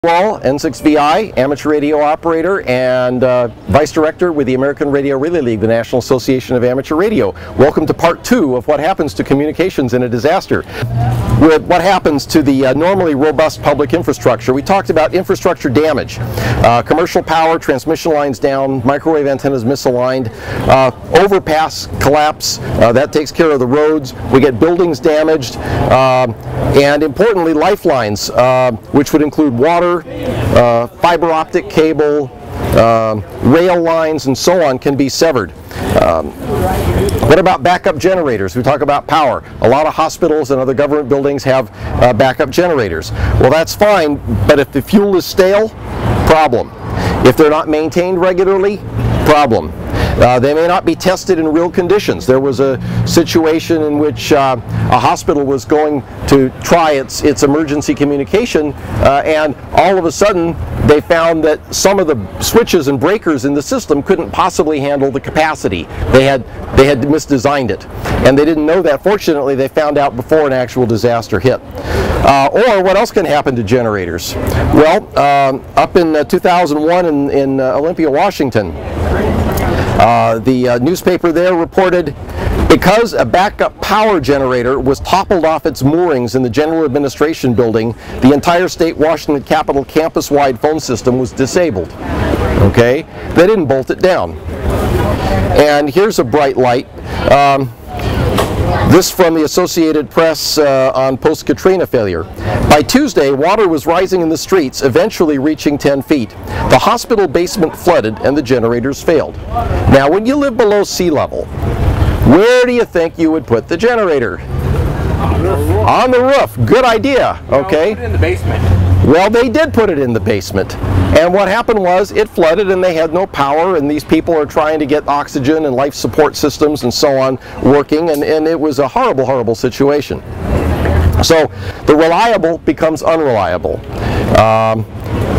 Woll, N6VI, amateur radio operator and Vice Director with the American Radio Relay League, the National Association of Amateur Radio. Welcome to part 2 of what happens to communications in a disaster. With what happens to the normally robust public infrastructure. We talked about infrastructure damage, commercial power, transmission lines down, microwave antennas misaligned, overpass collapse, that takes care of the roads. We get buildings damaged, and importantly lifelines, which would include water, fiber optic cable, rail lines and so on can be severed. What about backup generators? We talk about power. A lot of hospitals and other government buildings have backup generators. Well, that's fine, but if the fuel is stale, problem. If they're not maintained regularly, problem. They may not be tested in real conditions. There was a situation in which a hospital was going to try its emergency communication, and all of a sudden they found that some of the switches and breakers in the system couldn't possibly handle the capacity. They had misdesigned it, and they didn't know that. Fortunately, they found out before an actual disaster hit. Or what else can happen to generators? Well, up in 2001 in Olympia, Washington, the newspaper there reported because a backup power generator was toppled off its moorings in the General Administration building, the entire state Washington Capitol campus-wide phone system was disabled. Okay? They didn't bolt it down. And here's a bright light. This from the Associated Press on post-Katrina failure. By Tuesday, water was rising in the streets, eventually reaching 10 feet. The hospital basement flooded and the generators failed. Now, when you live below sea level, where do you think you would put the generator? On the roof. On the roof. Good idea. Okay. Put it in the basement. Well, they did put it in the basement. And what happened was it flooded and they had no power, and these people are trying to get oxygen and life support systems and so on working, and it was a horrible, horrible situation. So the reliable becomes unreliable.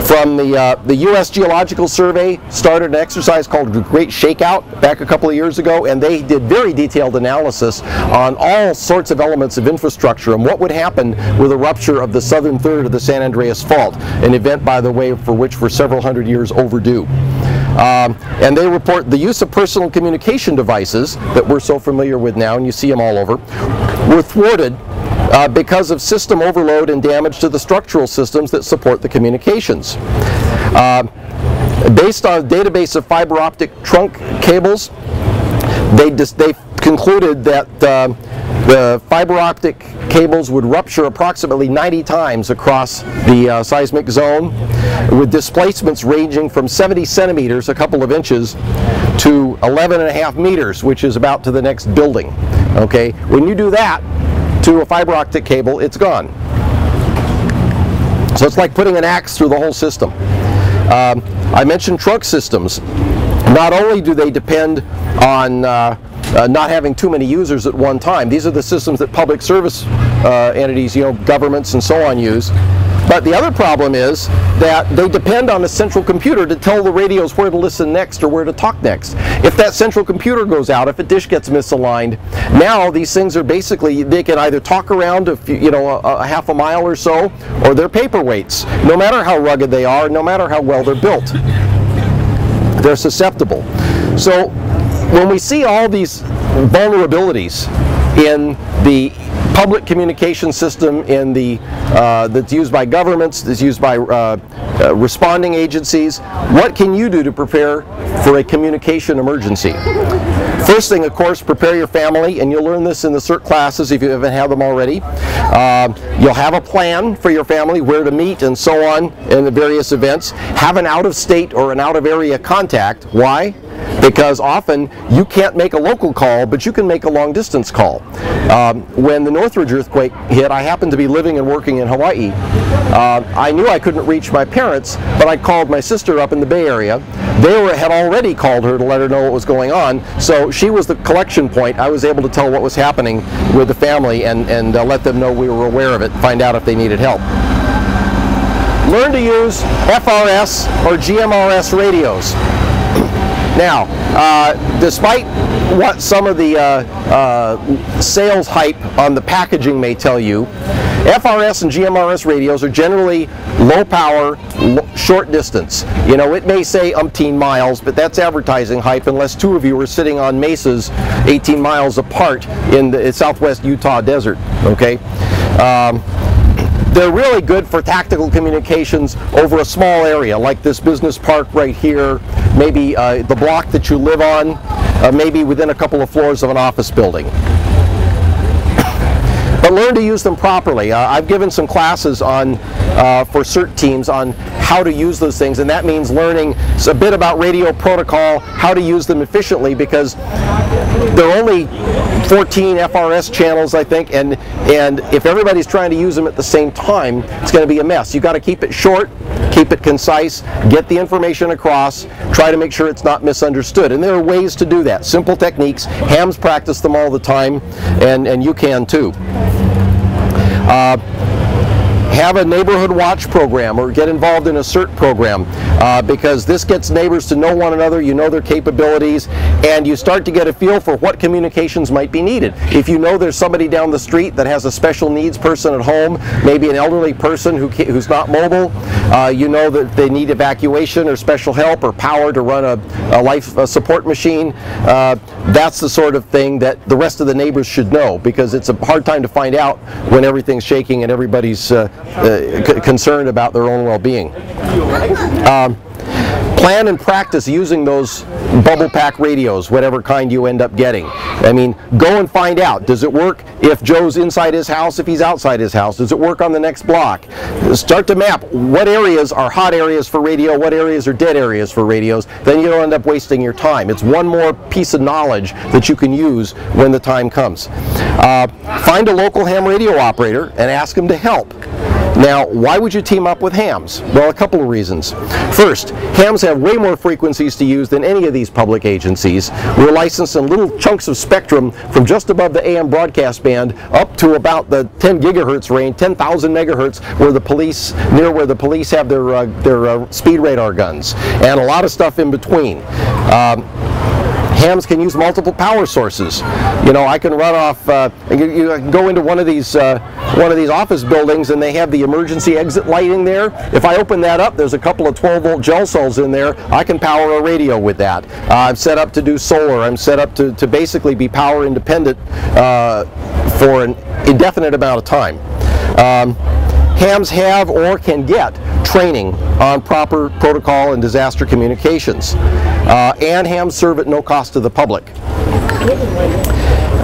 From the U.S. Geological Survey started an exercise called the Great Shakeout back a couple of years ago, and they did very detailed analysis on all sorts of elements of infrastructure and what would happen with a rupture of the southern third of the San Andreas Fault, an event, by the way, for which we're several hundred years overdue. And they report the use of personal communication devices that we're so familiar with now, and you see them all over, were thwarted because of system overload and damage to the structural systems that support the communications. Based on a database of fiber optic trunk cables, they concluded that the fiber optic cables would rupture approximately 90 times across the seismic zone, with displacements ranging from 70 centimeters, a couple of inches, to 11.5 meters, which is about to the next building. Okay, when you do that to a fiber optic cable, it's gone. So it's like putting an axe through the whole system. I mentioned trunk systems. Not only do they depend on not having too many users at one time. These are the systems that public service entities, governments and so on use. But the other problem is that they depend on a central computer to tell the radios where to listen next or where to talk next. If that central computer goes out, if a dish gets misaligned, now these things are basically, they can either talk around a half a mile or so, or they're paperweights. No matter how rugged they are, no matter how well they're built, they're susceptible. So when we see all these vulnerabilities in the public communication system, in the that's used by governments, that's used by responding agencies, what can you do to prepare for a communication emergency? First thing, of course, prepare your family, and you'll learn this in the CERT classes if you haven't had them already. You'll have a plan for your family, where to meet and so on in the various events. Have an out-of-state or an out-of-area contact. Why? Because often you can't make a local call, but you can make a long-distance call. When the Northridge earthquake hit, I happened to be living and working in Hawaii. I knew I couldn't reach my parents, but I called my sister up in the Bay Area. They had already called her to let her know what was going on, so she was the collection point. I was able to tell what was happening with the family and let them know we were aware of it, find out if they needed help. Learn to use FRS or GMRS radios. Now, despite what some of the sales hype on the packaging may tell you, FRS and GMRS radios are generally low power, short distance. You know, it may say umpteen miles, but that's advertising hype unless two of you are sitting on mesas 18 miles apart in the southwest Utah desert, okay? They're really good for tactical communications over a small area, like this business park right here, maybe the block that you live on, maybe within a couple of floors of an office building. But learn to use them properly. I've given some classes on for CERT teams on how to use those things, and that means learning a bit about radio protocol, how to use them efficiently, because there are only 14 FRS channels, I think, and if everybody's trying to use them at the same time, it's going to be a mess. You've got to keep it short, keep it concise, get the information across, try to make sure it's not misunderstood. And there are ways to do that, simple techniques. Hams practice them all the time, and you can too. Have a neighborhood watch program or get involved in a CERT program because this gets neighbors to know one another, you know their capabilities, and you start to get a feel for what communications might be needed. If you know there's somebody down the street that has a special needs person at home, maybe an elderly person who's not mobile, you know that they need evacuation or special help or power to run a life support machine, that's the sort of thing that the rest of the neighbors should know, because it's a hard time to find out when everything's shaking and everybody's concerned about their own well-being. Plan and practice using those bubble pack radios, whatever kind you end up getting. I mean, go and find out. Does it work if Joe's inside his house, if he's outside his house? Does it work on the next block? Start to map what areas are hot areas for radio, what areas are dead areas for radios. Then you don't end up wasting your time. It's one more piece of knowledge that you can use when the time comes. Find a local ham radio operator and ask him to help. Now, why would you team up with hams? Well, a couple of reasons. First, hams have way more frequencies to use than any of these public agencies. We're licensed in little chunks of spectrum from just above the AM broadcast band up to about the 10 gigahertz range, 10,000 megahertz, where the police, near where the police have their speed radar guns, and a lot of stuff in between. Hams can use multiple power sources. You know, I can run off. You can go into one of these office buildings, and they have the emergency exit lighting there. If I open that up, there's a couple of 12-volt gel cells in there. I can power a radio with that. I'm set up to do solar. I'm set up to basically be power independent for an indefinite amount of time. Hams have or can get training on proper protocol and disaster communications. And hams serve at no cost to the public.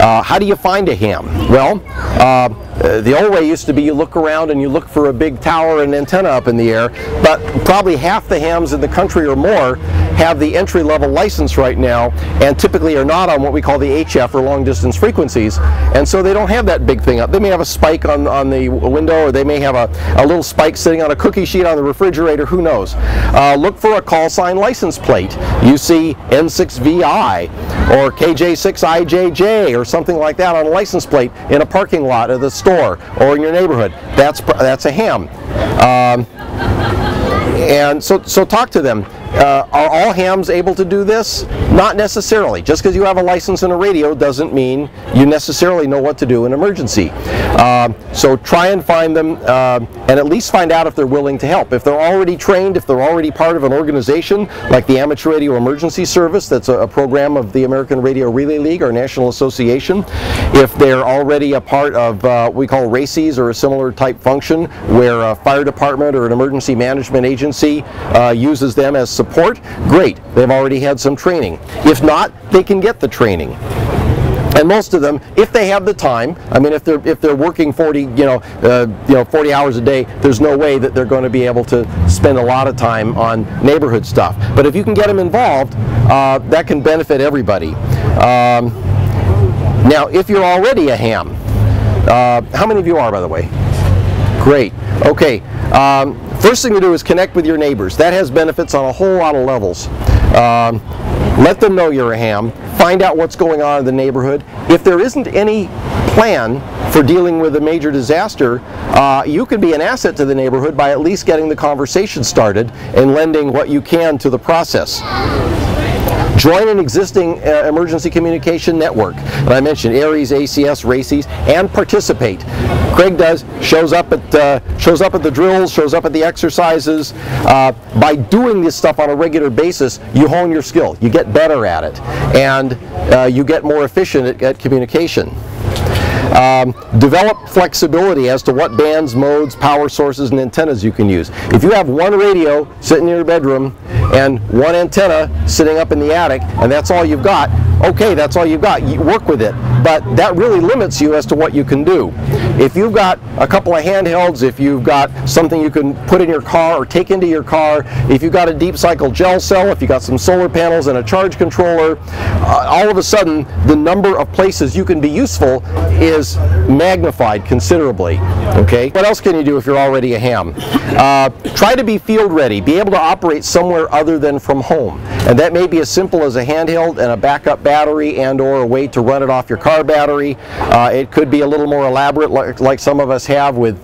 How do you find a ham? Well, the old way used to be you look around and you look for a big tower and antenna up in the air, but probably half the hams in the country or more have the entry-level license right now and typically are not on what we call the HF or long-distance frequencies, and so they don't have that big thing up. They may have a spike on the window, or they may have a little spike sitting on a cookie sheet on the refrigerator, who knows. Look for a call sign license plate. You see N6VI or KJ6IJJ or something like that on a license plate in a parking lot at the store or in your neighborhood. That's a ham. And so talk to them. Are all hams able to do this? Not necessarily. Just because you have a license in a radio doesn't mean you necessarily know what to do in an emergency. So try and find them and at least find out if they're willing to help. If they're already trained, if they're already part of an organization like the Amateur Radio Emergency Service, that's a program of the American Radio Relay League, our national association. If they're already a part of what we call RACES or a similar type function where a fire department or an emergency management agency uses them as support, great, they've already had some training. If not, they can get the training. And most of them, if they have the time, I mean, if they're working 40 hours a day, there's no way that they're going to be able to spend a lot of time on neighborhood stuff. But if you can get them involved, that can benefit everybody. Now, if you're already a ham, how many of you are, by the way? Great. Okay. First thing to do is connect with your neighbors. That has benefits on a whole lot of levels. Let them know you're a ham. Find out what's going on in the neighborhood. If there isn't any plan for dealing with a major disaster, you could be an asset to the neighborhood by at least getting the conversation started and lending what you can to the process. Join an existing emergency communication network. And I mentioned ARES, ACS, RACES, and participate. Craig shows up at the drills, shows up at the exercises. By doing this stuff on a regular basis, you hone your skill, you get better at it, and you get more efficient at communication. Develop flexibility as to what bands, modes, power sources, and antennas you can use. If you have one radio sitting in your bedroom and one antenna sitting up in the attic, and that's all you've got, okay, that's all you've got. You work with it, but that really limits you as to what you can do. If you've got a couple of handhelds, if you've got something you can put in your car or take into your car, if you've got a deep cycle gel cell, if you've got some solar panels and a charge controller, all of a sudden the number of places you can be useful is magnified considerably. Okay, what else can you do if you're already a ham? Try to be field ready, be able to operate somewhere other than from home, and that may be as simple as a handheld and a backup battery and or a way to run it off your car battery. It could be a little more elaborate, like some of us have, with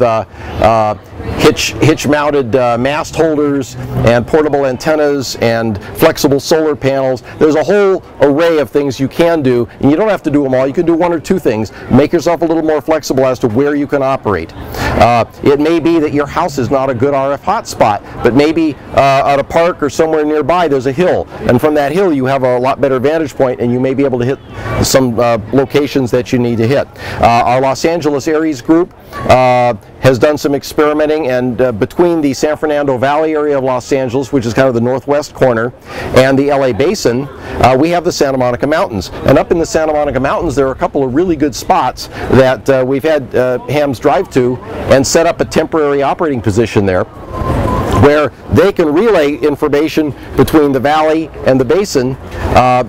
hitch-mounted mast holders and portable antennas and flexible solar panels. There's a whole array of things you can do, and you don't have to do them all. You can do one or two things. Make yourself a little more flexible as to where you can operate. It may be that your house is not a good RF hotspot, but maybe at a park or somewhere nearby there's a hill, and from that hill you have a lot better vantage point, and you may be able to hit some locations that you need to hit. Our Los Angeles ARES group has done some experimenting, and between the San Fernando Valley area of Los Angeles, which is kind of the northwest corner, and the LA Basin, we have the Santa Monica Mountains. And up in the Santa Monica Mountains there are a couple of really good spots that we've had hams drive to and set up a temporary operating position there, where they can relay information between the valley and the basin.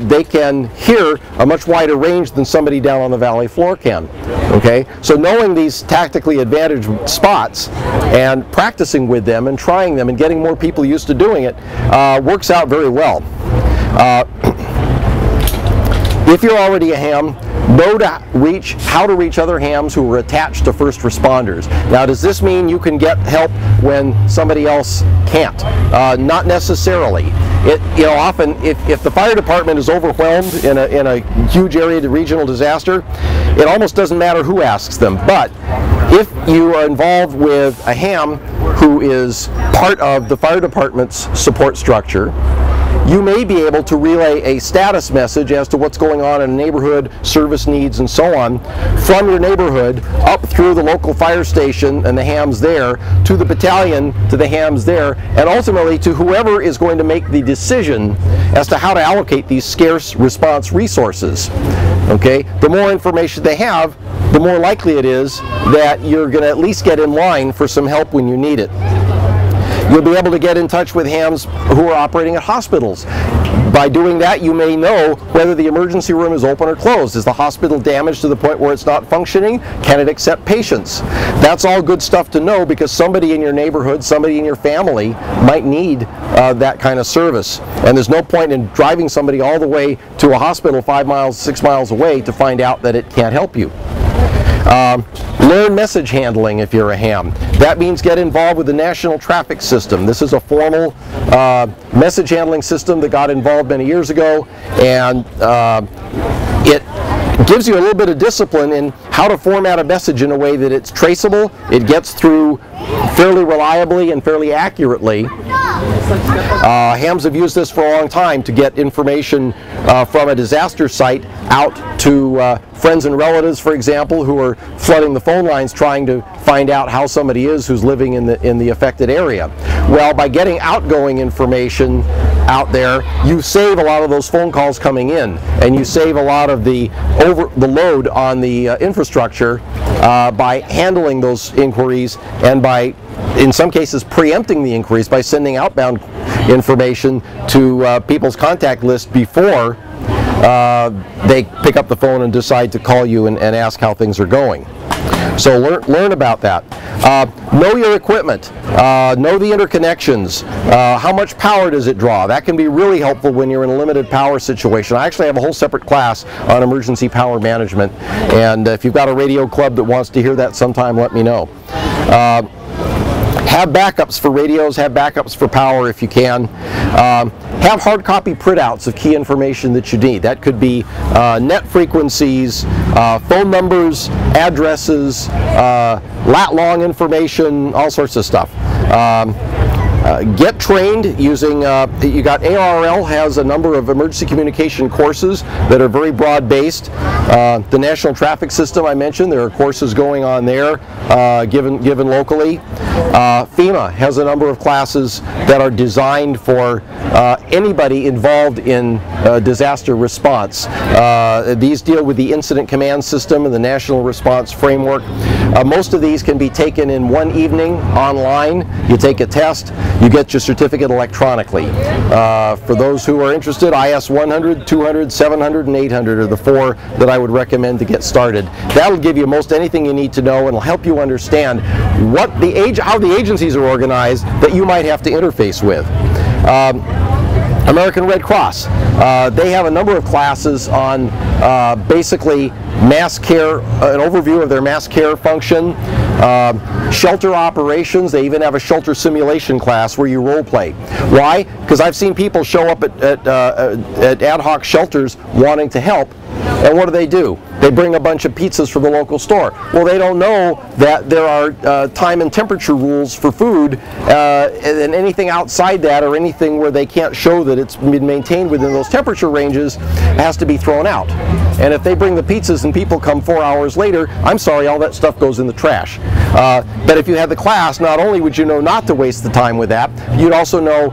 They can hear a much wider range than somebody down on the valley floor can. Okay, so knowing these tactically advantaged spots and practicing with them and trying them and getting more people used to doing it works out very well. If you're already a ham, know how to reach other hams who are attached to first responders. Now, does this mean you can get help when somebody else can't? Not necessarily. Often if the fire department is overwhelmed in a huge area of regional disaster, it almost doesn't matter who asks them. But if you are involved with a ham who is part of the fire department's support structure, you may be able to relay a status message as to what's going on in a neighborhood, service needs, and so on, from your neighborhood up through the local fire station and the hams there, to the battalion, to the hams there, and ultimately to whoever is going to make the decision as to how to allocate these scarce response resources. Okay? The more information they have, the more likely it is that you're going to at least get in line for some help when you need it. You'll be able to get in touch with hams who are operating at hospitals. By doing that, you may know whether the emergency room is open or closed. Is the hospital damaged to the point where it's not functioning? Can it accept patients? That's all good stuff to know, because somebody in your neighborhood, somebody in your family might need that kind of service. And there's no point in driving somebody all the way to a hospital 5 miles, 6 miles away to find out that it can't help you. Learn message handling if you're a ham. That means get involved with the national traffic system. This is a formal message handling system that got involved many years ago, and it gives you a little bit of discipline in how to format a message in a way that it's traceable, it gets through fairly reliably and fairly accurately. Hams have used this for a long time to get information from a disaster site out to friends and relatives, for example, who are flooding the phone lines trying to find out how somebody is who's living in the affected area. Well, by getting outgoing information out there, you save a lot of those phone calls coming in, and you save a lot of the load on the infrastructure by handling those inquiries, and by, in some cases, preempting the inquiries by sending outbound information to people's contact list before they pick up the phone and decide to call you and ask how things are going. So learn about that. Know your equipment. Know the interconnections. How much power does it draw? That can be really helpful when you're in a limited power situation. I actually have a whole separate class on emergency power management, and if you've got a radio club that wants to hear that sometime, let me know. Have backups for radios, have backups for power if you can. Have hard copy printouts of key information that you need. That could be net frequencies, phone numbers, addresses, lat-long information, all sorts of stuff. Get trained using, you got ARRL has a number of emergency communication courses that are very broad-based. The National Traffic System I mentioned, there are courses going on there given locally. FEMA has a number of classes that are designed for anybody involved in disaster response. These deal with the Incident Command System and the National Response Framework. Most of these can be taken in one evening online. You take a test, you get your certificate electronically. For those who are interested, IS 100, 200, 700, and 800 are the 4 that I would recommend to get started. That'll give you most anything you need to know, and it'll help you understand how the agencies are organized that you might have to interface with. American Red Cross, they have a number of classes on basically mass care, an overview of their mass care function, shelter operations. They even have a shelter simulation class where you role play. Why? Because I've seen people show up at ad hoc shelters wanting to help, and what do? They bring a bunch of pizzas from the local store. Well, they don't know that there are time and temperature rules for food, and anything outside that or anything where they can't show that it's been maintained within those temperature ranges has to be thrown out. And if they bring the pizzas and people come 4 hours later, I'm sorry, all that stuff goes in the trash. But if you had the class, not only would you know not to waste the time with that, you'd also know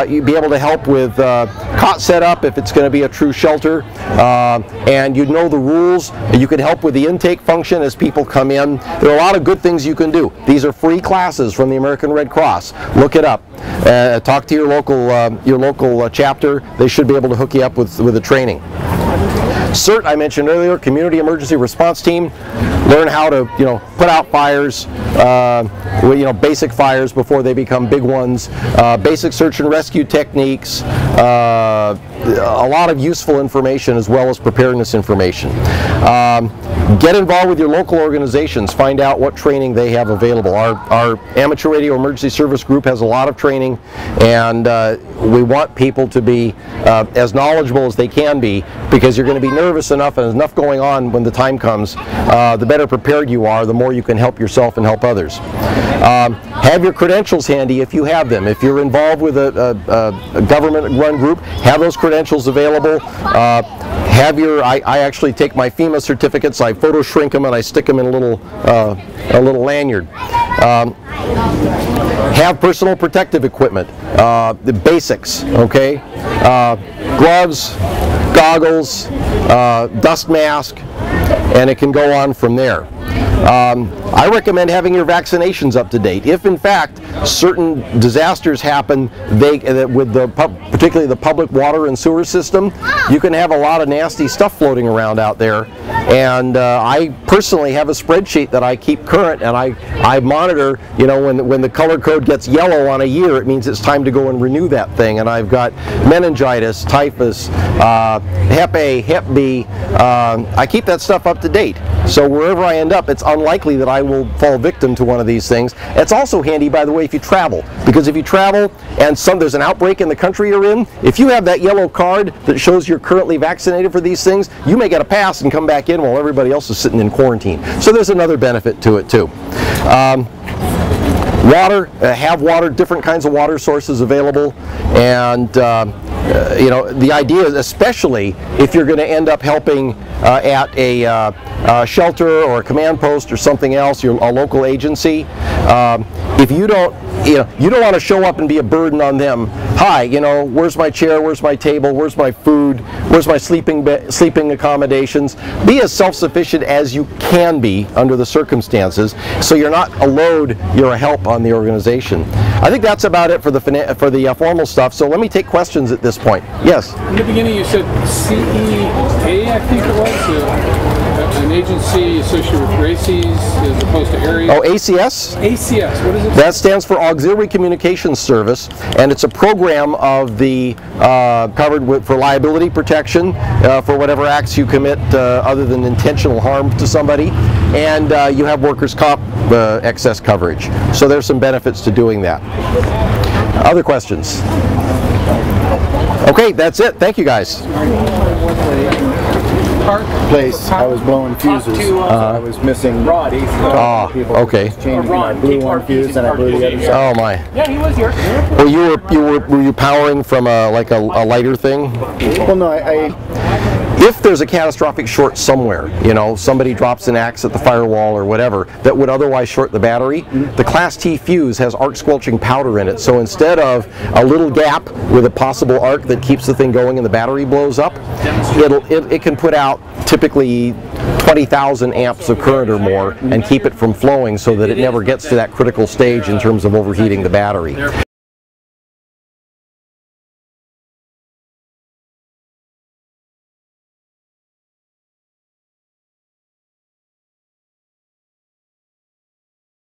you'd be able to help with cot setup if it's going to be a true shelter, and you'd know the rules. You could help with the intake function as people come in. There are a lot of good things you can do. These are free classes from the American Red Cross. Look it up. Talk to your local chapter. They should be able to hook you up with the training. CERT, I mentioned earlier, Community Emergency Response Team. Learn how to, put out fires, basic fires before they become big ones. Basic search and rescue techniques. A lot of useful information as well as preparedness information. Get involved with your local organizations. Find out what training they have available. Our Amateur Radio Emergency Service Group has a lot of training, and we want people to be as knowledgeable as they can be, because you're going to be nervous enough and there's enough going on when the time comes. The better prepared you are, the more you can help yourself and help others. Have your credentials handy if you have them. If you're involved with a government-run group, have those credentials available. I actually take my FEMA certificates, I photo shrink them, and I stick them in a little lanyard. Have personal protective equipment, the basics, okay? Gloves, goggles, dust mask, and it can go on from there. I recommend having your vaccinations up to date. If in fact certain disasters happen, particularly the public water and sewer system, you can have a lot of nasty stuff floating around out there. And I personally have a spreadsheet that I keep current, and I monitor, when the color code gets yellow on a year, it means it's time to go and renew that thing. And I've got meningitis, typhus, Hep A, Hep B. I keep that stuff up to date. So wherever I end up, it's unlikely that I will fall victim to one of these things. It's also handy, by the way, if you travel, because if you travel and there's an outbreak in the country you're in, if you have that yellow card that shows you're currently vaccinated for these things, you may get a pass and come back in while everybody else is sitting in quarantine. So there's another benefit to it too. Water, have water, different kinds of water sources available, and the idea is, especially if you're going to end up helping at a shelter or a command post or something else, a local agency, if you don't want to show up and be a burden on them. Hi, where's my chair, where's my table, where's my food, where's my sleeping accommodations. Be as self-sufficient as you can be under the circumstances, so you're not a load, you're a help on the organization. I think that's about it for the formal stuff, so let me take questions at this point. Yes? In the beginning you said CEA, I think it was, an agency associated with RACES as opposed to ARES? Oh, ACS? ACS, what is it? That stands for Auxiliary Communications Service, and it's a program of the covered for liability protection for whatever acts you commit other than intentional harm to somebody, and you have workers' comp excess coverage. So there's some benefits to doing that. Other questions? Okay, that's it. Thank you, guys. Place. I was blowing fuses. I was missing rod. Okay. I blew one fuse and I blew the other side. Oh my. Yeah, he was here. Well, were you powering from like a lighter thing? Well, no, If there's a catastrophic short somewhere, you know, somebody drops an axe at the firewall or whatever that would otherwise short the battery, the Class T fuse has arc squelching powder in it. So instead of a little gap with a possible arc that keeps the thing going and the battery blows up, it can put out typically 20,000 amps of current or more and keep it from flowing so that it never gets to that critical stage in terms of overheating the battery.